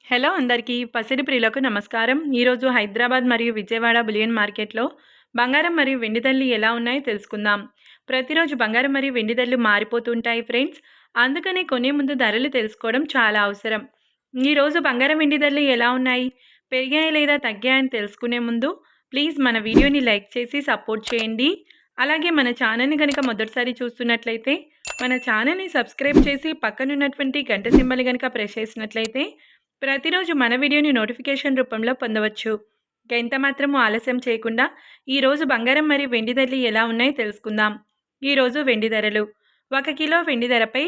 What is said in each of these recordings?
Hello అందరికీ పసిడి ప్రియులకు నమస్కారం. ఈరోజు హైదరాబాద్ మరియు విజయవాడ బులియన్ మార్కెట్లో బంగారం మరియు వెండి ధరలు ఎలా ఉన్నాయో తెలుసుకుందాం. ప్రతిరోజు బంగారం మరియు వెండి ధరలు మారిపోతుంటాయి ఫ్రెండ్స్. అందుకనే కొనే ముందు ధరలు తెలుసుకోవడం చాలా అవసరం. ఈరోజు బంగారం వెండి ధరలు ఎలా ఉన్నాయి, పెరిగాయా లేదా తగ్గాయని తెలుసుకునే ముందు ప్లీజ్ మన వీడియోని లైక్ చేసి సపోర్ట్ చేయండి. అలాగే మన ఛానల్ని కనుక మొదటిసారి చూస్తున్నట్లయితే మన ఛానల్ని సబ్స్క్రైబ్ చేసి పక్కనున్నటువంటి గంట సింబల్ కనుక ప్రెస్ చేసినట్లయితే ప్రతిరోజు మన వీడియోని నోటిఫికేషన్ రూపంలో పొందవచ్చు. ఎంత మాత్రము ఆలస్యం చేయకుండా ఈరోజు బంగారం మరియు వెండి ధరలు ఎలా ఉన్నాయో తెలుసుకుందాం. ఈరోజు వెండి ధరలు 1 కిలో వెండి ధరపై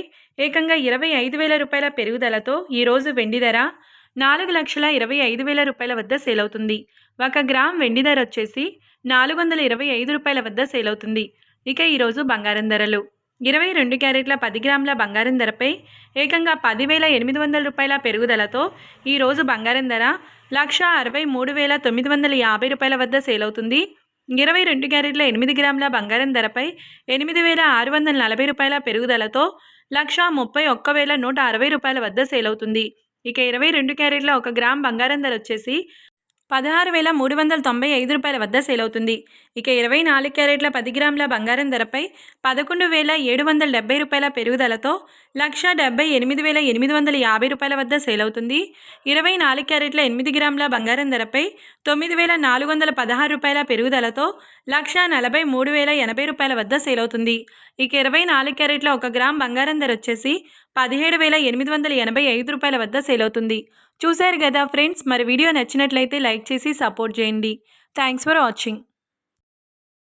ఏకంగా 25,000 రూపాయల పెరుగుదలతో ఈరోజు వెండి ధర 4,25,000 రూపాయల వద్ద సేల్ అవుతుంది. 1 గ్రామ్ వెండి ధర వచ్చేసి 425 రూపాయల వద్ద సేల్ అవుతుంది. ఇక ఈరోజు బంగారం ధరలు 22 క్యారెట్ల 10 గ్రాముల బంగారం ధరపై ఏకంగా 10,800 రూపాయల పెరుగుదలతో ఈరోజు బంగారం ధర 1,63,950 రూపాయల వద్ద సేల్ అవుతుంది. 22 క్యారెట్ల 8 గ్రాముల బంగారం ధరపై 8,640 రూపాయల పెరుగుదలతో 1,31,160 రూపాయల వద్ద సేల్ అవుతుంది. ఇక 22 క్యారెట్ల 1 గ్రామ్ బంగారం ధర వచ్చేసి 16,395 రూపాయల వద్ద సేల్ అవుతుంది. ఇక 24 క్యారెట్ల 10 గ్రాముల బంగారం ధరపై 11,770 రూపాయల పెరుగుదలతో 1,78,850 రూపాయల వద్ద సేల్ అవుతుంది. 24 క్యారెట్ల 8 గ్రాముల బంగారం ధరపై 9,416 రూపాయల పెరుగుదలతో 1,43,080 రూపాయల వద్ద సేల్ అవుతుంది. ఇక 24 క్యారెట్ల 1 గ్రామ్ బంగారం ధర వచ్చేసి 17,885 రూపాయల వద్ద సేల్ అవుతుంది. చూశారు కదా ఫ్రెండ్స్, మరి వీడియో నచ్చినట్లయితే లైక్ చేసి సపోర్ట్ చేయండి. Thanks for watching.